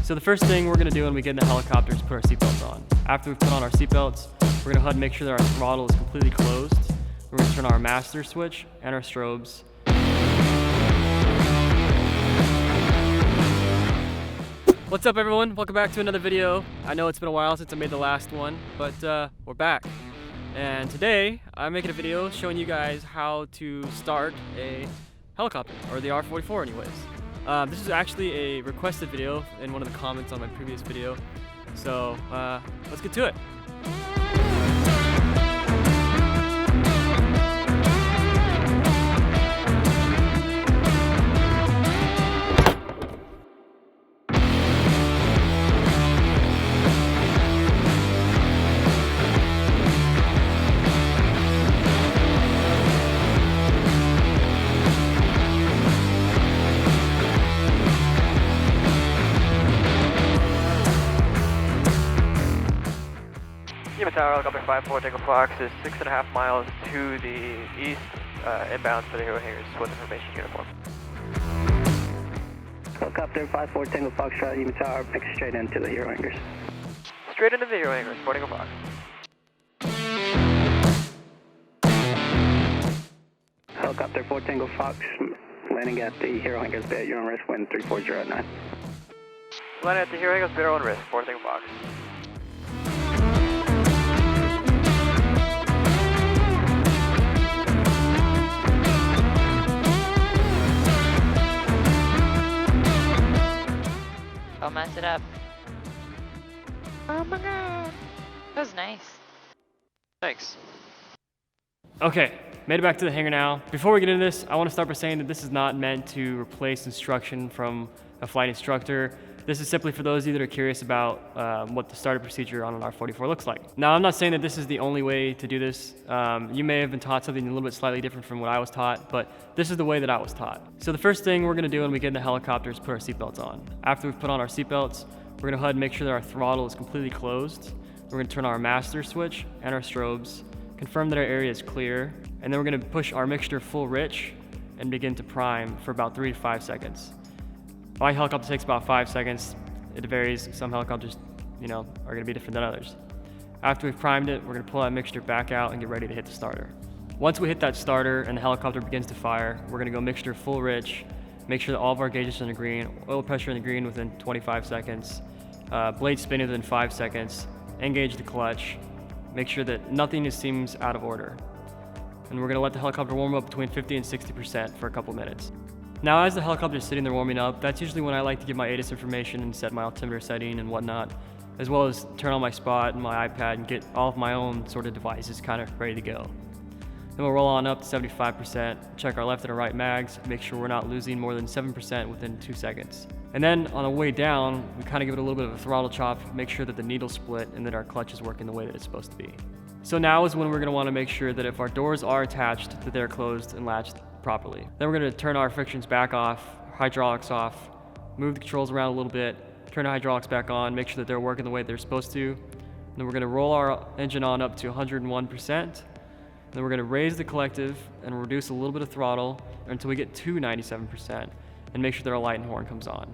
So the first thing we're gonna do when we get in the helicopter is put our seatbelts on. After we've put on our seatbelts, we're gonna go ahead and make sure that our throttle is completely closed. We're gonna turn on our master switch and our strobes. What's up everyone? Welcome back to another video. I know it's been a while since I made the last one, but we're back. And today, I'm making a video showing you guys how to start a helicopter, or the R-44 anyways. This is actually a requested video in one of the comments on my previous video. So let's get to it. Tower, helicopter 54, takeoff Fox is 6.5 miles to the east, inbound for the Hero Hangars with information uniform. Helicopter 54, Tango Foxtrot, Yuma Tower, pick straight into the Hero Hangars. Straight into the Hero Hangars, for Tango Fox. Helicopter 4 Tango Fox, landing at the Hero Hangars Bay at your own risk, wind 340 at 9. Landing at the Hero Hangars Bay at your own risk, for Tango Fox. Don't mess it up. Oh my god. That was nice. Thanks. Okay, made it back to the hangar now. Before we get into this, I want to start by saying that this is not meant to replace instruction from a flight instructor. This is simply for those of you that are curious about what the startup procedure on an R-44 looks like. Now, I'm not saying that this is the only way to do this. You may have been taught something a little bit slightly different from what I was taught, but this is the way that I was taught. So the first thing we're gonna do when we get in the helicopter is put our seatbelts on. After we've put on our seatbelts, we're gonna go ahead and make sure that our throttle is completely closed. We're gonna turn on our master switch and our strobes, confirm that our area is clear, and then we're gonna push our mixture full rich and begin to prime for about 3 to 5 seconds. My helicopter takes about 5 seconds. It varies. Some helicopters, are gonna be different than others. After we've primed it, we're gonna pull that mixture back out and get ready to hit the starter. Once we hit that starter and the helicopter begins to fire, we're gonna go mixture full rich, make sure that all of our gauges are in the green, oil pressure in the green within 25 seconds, blade spinning within 5 seconds, engage the clutch, make sure that nothing seems out of order. And we're gonna let the helicopter warm up between 50 and 60% for a couple minutes. Now, as the helicopter is sitting there warming up, that's usually when I like to give my ATIS information and set my altimeter setting and whatnot, as well as turn on my spot and my iPad and get all of my own sort of devices kind of ready to go. Then we'll roll on up to 75%, check our left and our right mags, make sure we're not losing more than 7% within 2 seconds. And then on the way down, we kind of give it a little bit of a throttle chop, make sure that the needle's split and that our clutch is working the way that it's supposed to be. So now is when we're gonna wanna make sure that if our doors are attached, that they're closed and latched properly. Then we're gonna turn our frictions back off, hydraulics off, move the controls around a little bit, turn the hydraulics back on, make sure that they're working the way they're supposed to. And then we're gonna roll our engine on up to 101%. Then we're gonna raise the collective and reduce a little bit of throttle until we get to 97% and make sure that our light and horn comes on.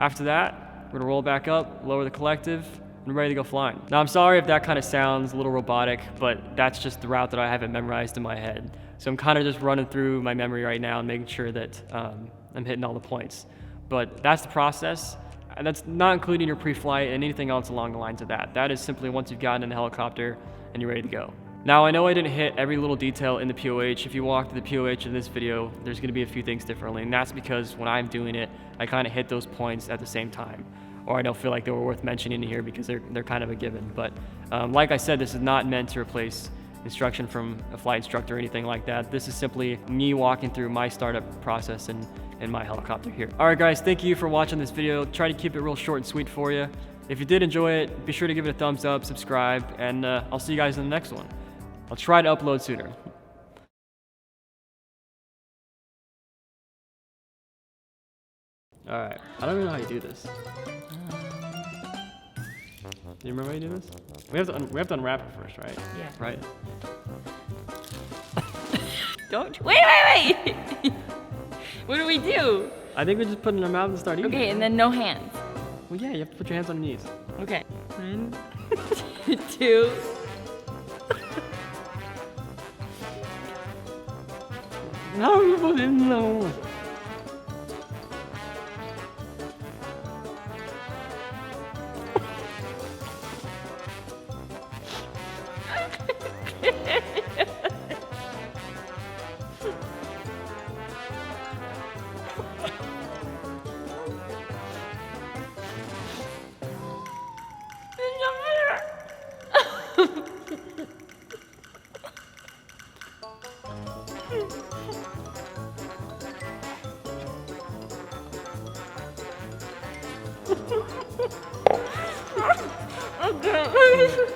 After that, we're gonna roll back up, lower the collective, and we're ready to go flying. Now, I'm sorry if that kind of sounds a little robotic, but that's just the route that I haven't memorized in my head. So I'm kind of just running through my memory right now and making sure that I'm hitting all the points. But that's the process, and that's not including your pre-flight and anything else along the lines of that. That is simply once you've gotten in the helicopter and you're ready to go. Now, I know I didn't hit every little detail in the POH. If you walk through the POH in this video, there's gonna be a few things differently, and that's because when I'm doing it, I kind of hit those points at the same time. Or I don't feel like they were worth mentioning here because they're kind of a given. But like I said, this is not meant to replace instruction from a flight instructor or anything like that. This is simply me walking through my startup process in my helicopter here. All right, guys, thank you for watching this video. Try to keep it real short and sweet for you. If you did enjoy it, be sure to give it a thumbs up, subscribe, and I'll see you guys in the next one. I'll try to upload sooner. All right, I don't even know how you do this. Do you remember how you do this? We have to unwrap it first, right? Yeah. Right. Don't. Wait! What do we do? I think we just put it in our mouth and start eating. Okay, and then no hands. Well, yeah, you have to put your hands on your knees. Okay. 1, 2. No. Okay.